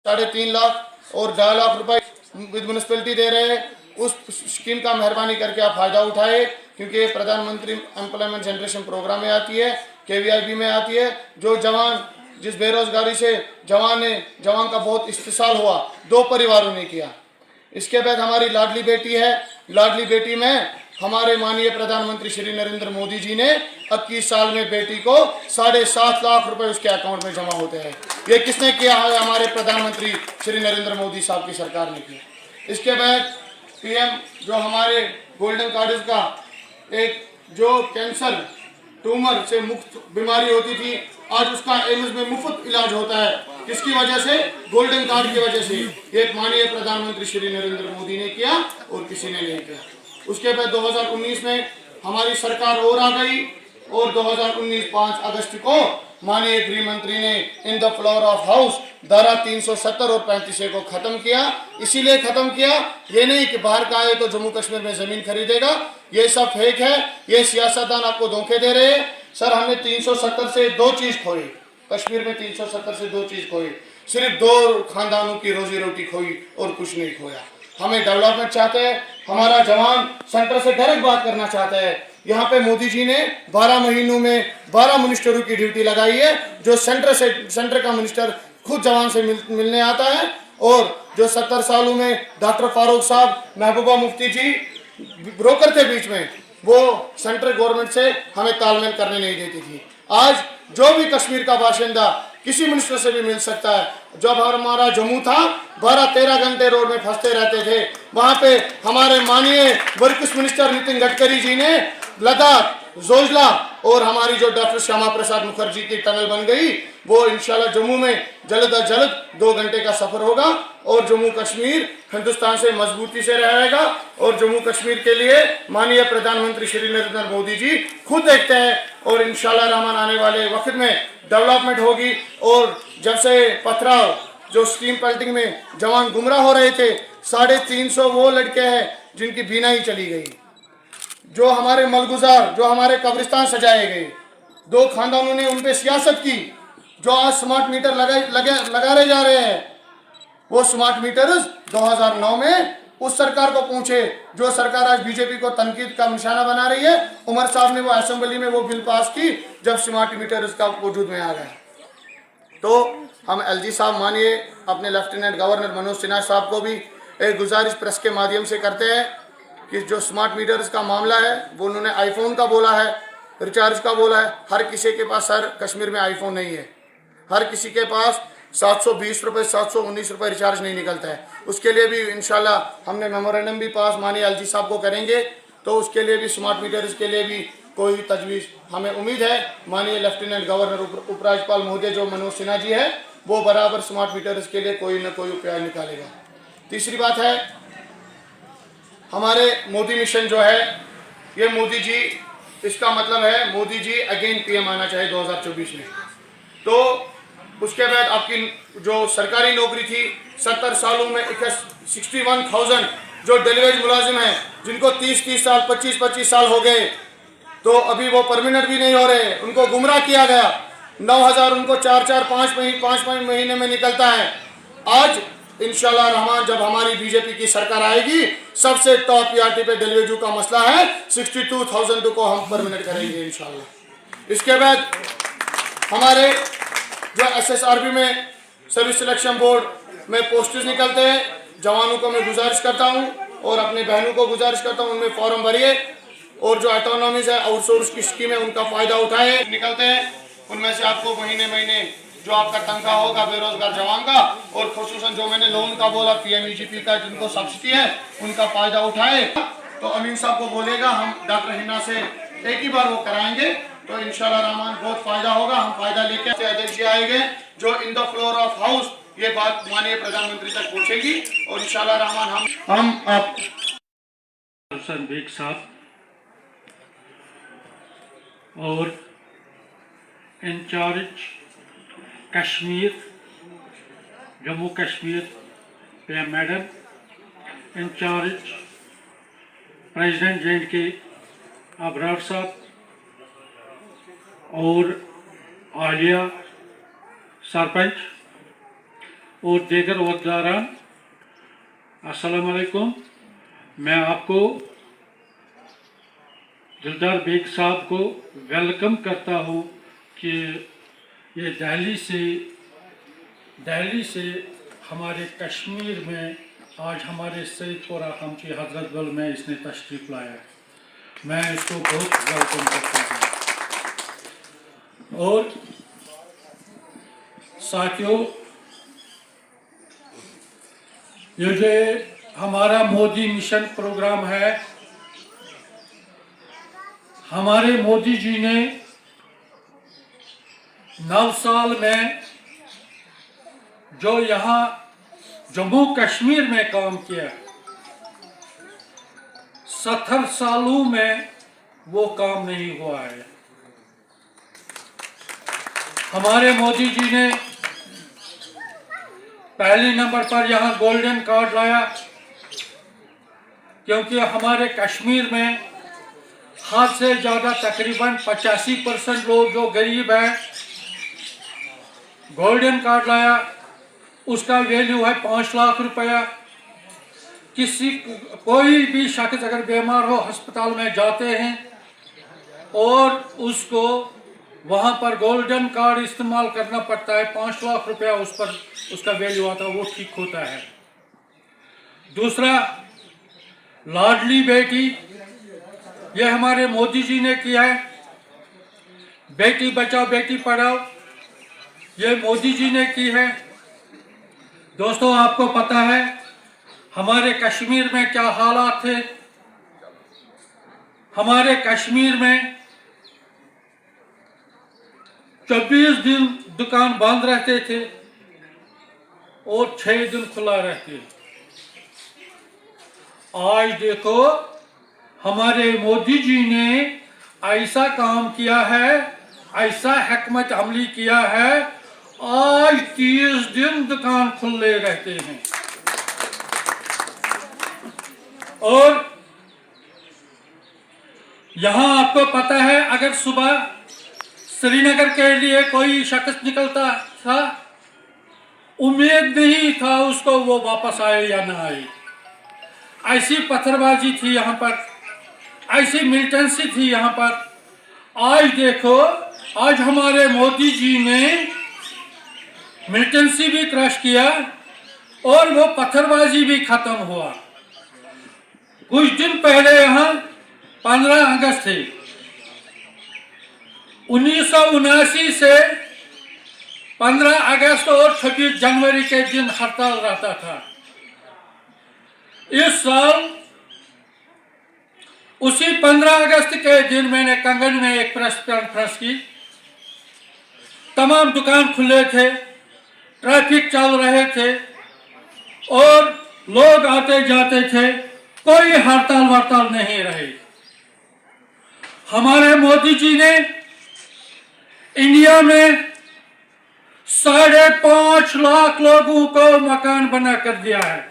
3.5 लाख और 2.5 लाख रुपए म्यूनिसिपैलिटी दे रहे हैं। उस स्कीम का मेहरबानी करके आप फायदा उठाए, क्योंकि ये प्रधानमंत्री एम्प्लॉयमेंट जनरेशन प्रोग्राम में आती है, KVIB में आती है। जो जवान, जिस बेरोजगारी से जवान का बहुत इस्तेसाल हुआ, 2 परिवारों ने किया। इसके बाद हमारी लाडली बेटी है। लाडली बेटी में हमारे माननीय प्रधानमंत्री श्री नरेंद्र मोदी जी ने 21 साल में बेटी को 7.5 लाख रुपए उसके अकाउंट में जमा होते हैं। ये किसने किया है? हमारे प्रधानमंत्री श्री नरेंद्र मोदी साहब की सरकार ने किया। इसके बाद PM जो हमारे गोल्डन कार्ड का एक जो कैंसर ट्यूमर से मुक्त बीमारी होती थी, आज उसका एम्स में मुफ्त इलाज होता है। किसकी वजह से? गोल्डन कार्ड की वजह से। ये माननीय प्रधानमंत्री श्री नरेंद्र मोदी ने किया और किसी ने नहीं किया। उसके बाद 2019 में हमारी सरकार और आ गई और 2019 5 अगस्त को माननीय गृह मंत्री ने in the floor of house धारा 370 और 35A को खत्म किया। इसीलिए खत्म किया, ये नहीं कि बाहर का आए तो जम्मू कश्मीर में जमीन खरीदेगा। ये सब फेक है, ये सियासतदान आपको धोखे दे रहे हैं। सर, हमने 370 से 2 चीज खोई कश्मीर में, 370 से 2 चीज खोई। सिर्फ 2 खानदानों की रोजी रोटी खोई और कुछ नहीं खोया। हमें डेवलपमेंट चाहते हैं, हमारा जवान सेंटर से डायरेक्ट बात करना चाहता है। यहाँ पे मोदी जी ने 12 महीनों में 12 मिनिस्टरों की ड्यूटी लगाई है, जो सेंटर का मिनिस्टर खुद जवान से मिलने आता है। और जो 70 सालों में डॉक्टर फारूक साहब, महबूबा मुफ्ती जी ब्रोकर थे बीच में, वो सेंट्रल गवर्नमेंट से हमें तालमेल करने नहीं देती थी। आज जो भी कश्मीर का बाशिंदा किसी मिनिस्टर से भी मिल सकता है। जब हमारा जम्मू था, 12-13 घंटे रोड में फंसते रहते थे। वहां पे हमारे माननीय वर्किंग मिनिस्टर नितिन गडकरी जी ने लद्दाख, जोजिला और हमारी जो डॉक्टर श्यामा प्रसाद मुखर्जी की टनल बन गई, वो इंशाल्लाह जम्मू में जल्द अज जल्द 2 घंटे का सफर होगा और जम्मू कश्मीर हिंदुस्तान से मजबूती से रहेगा। और जम्मू कश्मीर के लिए माननीय प्रधानमंत्री श्री नरेंद्र मोदी जी खुद देखते हैं और इंशाल्लाह रहमान आने वाले वक्त में डेवलपमेंट होगी। और जब से पथराव, जो स्टीम पेल्टिंग में जवान गुमराह हो रहे थे, 350 वो लड़के हैं जिनकी बीनाई चली गई। जो हमारे मलगुजार, जो हमारे कब्रिस्तान सजाए गए, 2 खानदानों ने उन पे सियासत की। जो आज स्मार्ट मीटर लगाए जा रहे हैं, वो स्मार्ट मीटर्स 2009 में उस सरकार को पहुंचे जो सरकार आज बीजेपी को तनकीद का निशाना बना रही है। उमर साहब ने वो असेंबली में वो बिल पास की जब स्मार्ट मीटर्स का वजूद में आ गया। तो हम LG साहब, मानिए अपने लेफ्टिनेंट गवर्नर मनोज सिन्हा साहब को भी एक गुजारिश प्रेस के माध्यम से करते हैं कि जो स्मार्ट मीटर्स का मामला है, वो उन्होंने आईफोन का बोला है, रिचार्ज का बोला है। हर किसी के पास सर कश्मीर में आईफोन नहीं है। हर किसी के पास 720 रुपये, 719 रुपये रिचार्ज नहीं निकलता है। उसके लिए भी इंशाल्लाह हमने मेमोरेंडम भी पास माननीय LG साहब को करेंगे, तो उसके लिए भी स्मार्ट मीटर्स के लिए भी कोई तजवीज़ हमें उम्मीद है। माननीय लेफ्टिनेंट गवर्नर उपराज्यपाल महोदय जो मनोज सिन्हा जी है, वो बराबर स्मार्ट मीटर्स के लिए कोई न कोई उपाय निकालेगा। तीसरी बात है, हमारे मोदी मिशन जो है, ये मोदी जी, इसका मतलब है मोदी जी अगेन PM आना चाहिए 2024 में। तो उसके बाद आपकी जो सरकारी नौकरी थी, 70 सालों में 61,000 जो डिलीवरी मुलाजिम हैं, जिनको 30-30 साल, 25-25 साल हो गए, तो अभी वो परमानेंट भी नहीं हो रहे, उनको गुमराह किया गया। 9,000 उनको 4-4, 5 महीने में निकलता है। आज इंशाल्लाह रहमान जब हमारी बीजेपी की सरकार आएगी, सबसे टॉप PRT पे डिलीवरी का मसला है, 62,000 को हम परमानेंट करेंगे इंशाल्लाह। इसके बाद हमारे जो SSRB में सर्विस सिलेक्शन बोर्ड में पोस्टेज निकलते हैं, जवानों को मैं गुजारिश करता हूं और अपने बहनों को गुजारिश करता हूं, उनमें फॉर्म भरिए और जो ऑटोनॉमीज है, आउटसोर्स की स्कीम है, उनका फायदा उठाए। निकलते हैं उनमें से आपको महीने जो आपका तनख्वाह होगा बेरोजगार जवान का, और खुसूसन जो मैंने लोन का बोला PMEGP का, जिनको सब्सिडी है, उनका फायदा उठाए। तो अमीन साहब को बोलेगा, हम डॉक्टर हिना से एक ही बार वो कराएंगे, तो इंशाल्लाह रहमान बहुत फायदा होगा। हम फायदा लेके अध्यक्ष जी आएंगे जो in the floor of house ये बात माननीय प्रधानमंत्री तक पहुंचेगी और इंशाल्लाह रहमान हम आप हुसैन बेग साहब और in charge Kashmir, Jammu Kashmir PM madam, in charge president JNK Abrar साहब और आलिया सरपंच और दीगर वज़ीरान, अस्सलाम वालेकुम। मैं आपको दिलदार बेग साहब को वेलकम करता हूँ कि ये दिल्ली से हमारे कश्मीर में आज हमारे सईदपुरा हम की हजरत बल में इसने तशरीफ़ लाया। मैं इसको बहुत वेलकम करता हूँ। और साथियों, ये जो हमारा मोदी मिशन प्रोग्राम है, हमारे मोदी जी ने 9 साल में जो यहाँ जम्मू कश्मीर में काम किया, 70 सालों में वो काम नहीं हुआ है। हमारे मोदी जी ने पहले नंबर पर यहाँ गोल्डन कार्ड लाया, क्योंकि हमारे कश्मीर में हद से ज़्यादा तकरीबन 85% लोग जो गरीब हैं, गोल्डन कार्ड लाया। उसका वैल्यू है 5 लाख रुपया। कोई भी शख्स अगर बीमार हो अस्पताल में जाते हैं और उसको वहाँ पर गोल्डन कार्ड इस्तेमाल करना पड़ता है, 5 लाख रुपया उस पर उसका वैल्यू आता है, वो ठीक होता है। दूसरा, लाडली बेटी, ये हमारे मोदी जी ने किया है। बेटी बचाओ बेटी पढ़ाओ, ये मोदी जी ने की है। दोस्तों, आपको पता है हमारे कश्मीर में क्या हालात थे। हमारे कश्मीर में 24 दिन दुकान बंद रहते थे और 6 दिन खुला रहते। आज देखो, हमारे मोदी जी ने ऐसा काम किया है, ऐसा हिकमत अमली किया है, आज 30 दिन दुकान खुले रहते हैं। और यहां आपको पता है, अगर सुबह श्रीनगर के लिए कोई शख्स निकलता था, उम्मीद नहीं था उसको वो वापस आए या ना आए। ऐसी पत्थरबाजी थी यहाँ पर, ऐसी मिलिटेंसी थी यहाँ पर। आज देखो, आज हमारे मोदी जी ने मिलिटेंसी भी क्रश किया और वो पत्थरबाजी भी खत्म हुआ। कुछ दिन पहले यहाँ 15 अगस्त थे। 1979 से 15 अगस्त और 26 जनवरी के दिन हड़ताल रहता था। इस साल उसी 15 अगस्त के दिन मैंने कंगन में एक प्रेस कॉन्फ्रेंस की। तमाम दुकान खुले थे, ट्रैफिक चल रहे थे और लोग आते जाते थे, कोई हड़ताल नहीं रही। हमारे मोदी जी ने इंडिया में 5.5 लाख लोगों को मकान बना कर दिया है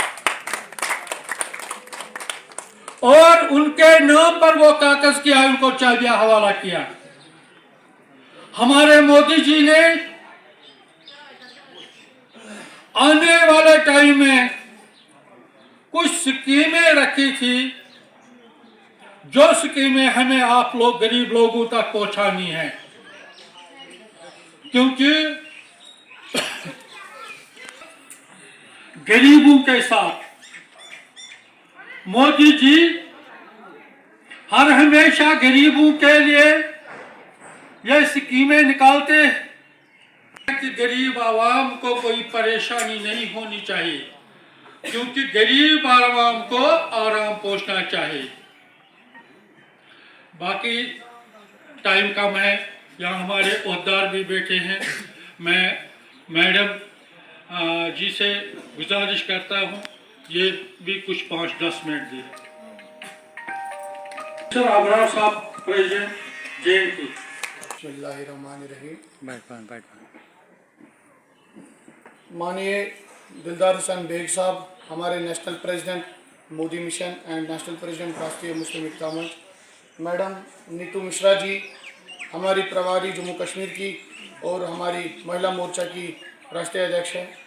और उनके नाम पर वो कागज किया, उनको चाबियां हवाला किया। हमारे मोदी जी ने आने वाले टाइम में कुछ स्कीमें रखी थी, जो स्कीमें हमें आप लोग गरीब लोगों तक पहुंचानी है, क्योंकि गरीबों के साथ मोदी जी हर हमेशा गरीबों के लिए ये स्कीमें निकालते हैं कि गरीब आवाम को कोई परेशानी नहीं होनी चाहिए, क्योंकि गरीब आवाम को आराम पहुंचना चाहिए। बाकी टाइम कम है, यहाँ हमारे ओहदेदार भी बैठे हैं। मैं मैडम जी से गुजारिश करता हूँ, ये भी कुछ 5-10 मिनट दिए। सर आबरार साहब, प्रेसिडेंट JNK। बिस्मिल्लाहिर्रहमानिर्रहीम। बैठ। माननीय दिलदार हुसैन बेग साहब, हमारे national president Modi mission and national president राष्ट्रीय मुस्लिम एकता मंच, मैडम नीतू मिश्रा जी, हमारी प्रभारी जम्मू कश्मीर की और हमारी महिला मोर्चा की राष्ट्रीय अध्यक्ष है,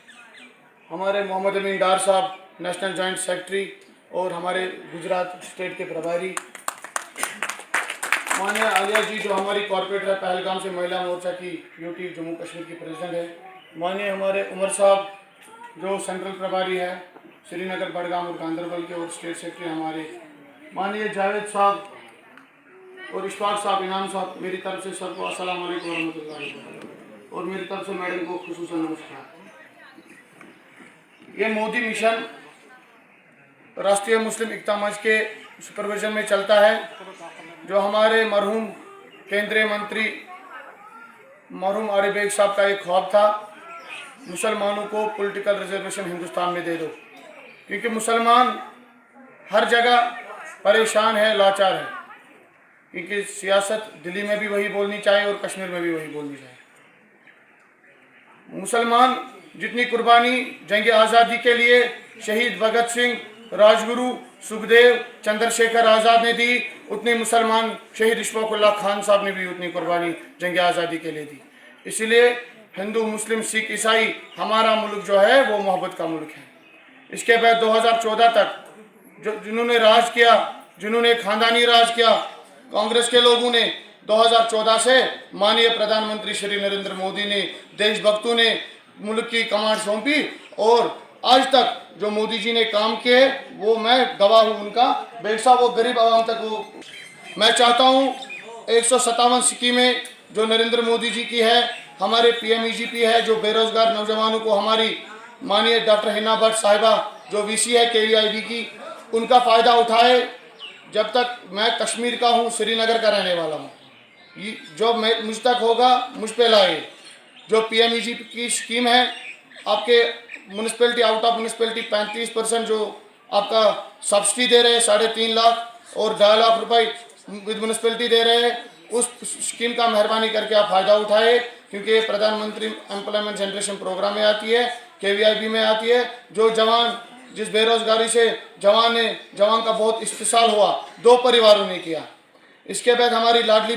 हमारे मोहम्मद अमीन डार साहब नेशनल जॉइंट सेक्रेटरी और हमारे गुजरात स्टेट के प्रभारी, माननीय आलिया जी जो हमारी कॉर्पोरेटर है पहलगाम से महिला मोर्चा की यूटी जम्मू कश्मीर की प्रेसिडेंट है, माननीय हमारे उमर साहब जो सेंट्रल प्रभारी है श्रीनगर, बडगाम और गांधरबल के और स्टेट सेक्रेटरी हमारे, माननीय जावेद साहब और इशफाक साहब, इनाम साहब, मेरी तरफ से सबको अस्सलाम वालेकुम रहमतुल्लाहि वबरकातुहू और मेरी तरफ से मैडम को खुसूसन नमस्कार। ये मोदी मिशन राष्ट्रीय मुस्लिम एकता मंच के सुपरविजन में चलता है, जो हमारे मरहूम केंद्रीय मंत्री मरहूम आरिफ बेग साहब का एक ख्वाब था, मुसलमानों को पॉलिटिकल रिजर्वेशन हिंदुस्तान में दे दो, क्योंकि मुसलमान हर जगह परेशान है, लाचार है, क्योंकि सियासत दिल्ली में भी वही बोलनी चाहिए और कश्मीर में भी वही बोलनी चाहिए। मुसलमान जितनी कुर्बानी जंग आज़ादी के लिए शहीद भगत सिंह, राजगुरु, सुखदेव, चंद्रशेखर आज़ाद ने दी, उतनी मुसलमान शहीद इशफाकुल्लाह खान साहब ने भी उतनी कुर्बानी जंग आज़ादी के लिए दी। इसलिए हिंदू, मुस्लिम, सिख, ईसाई हमारा मुल्क जो है वो मोहब्बत का मुल्क है। इसके बाद 2014 तक जिन्होंने राज किया, जिन्होंने खानदानी राज किया, कांग्रेस के लोगों ने 2014 से माननीय प्रधानमंत्री श्री नरेंद्र मोदी ने, देशभक्तों ने मुल्क की कमांड सौंपी और आज तक जो मोदी जी ने काम किए वो मैं गवाह हूँ उनका। बेशा वो गरीब आवाम तक वो मैं चाहता हूँ 157 स्कीमें जो नरेंद्र मोदी जी की है, हमारे PMEGP है जो बेरोजगार नौजवानों को, हमारी माननीय डॉक्टर हिना भट्ट साहिबा जो VC है KVIB की, उनका फ़ायदा उठाए। जब तक मैं कश्मीर का हूँ, श्रीनगर का रहने वाला हूँ, जो मुझ तक होगा मुझ पे लाए। जो PMEGP की स्कीम है, आपके म्यूनसिपैलिटी, आउट ऑफ म्यूनसिपैलिटी 35% जो आपका सब्सिडी दे रहे हैं 3.5 लाख और 2.5 लाख रुपए विद म्यूनसिपैलिटी दे रहे हैं, उस स्कीम का मेहरबानी करके आप फ़ायदा उठाए, क्योंकि ये प्रधानमंत्री एम्प्लॉयमेंट जनरेशन प्रोग्राम में आती है, KVIB में आती है। जो जवान, जिस बेरोजगारी से जवान का बहुत इस्तेसाल हुआ, 2 परिवारों ने किया। इसके बाद हमारी लाडली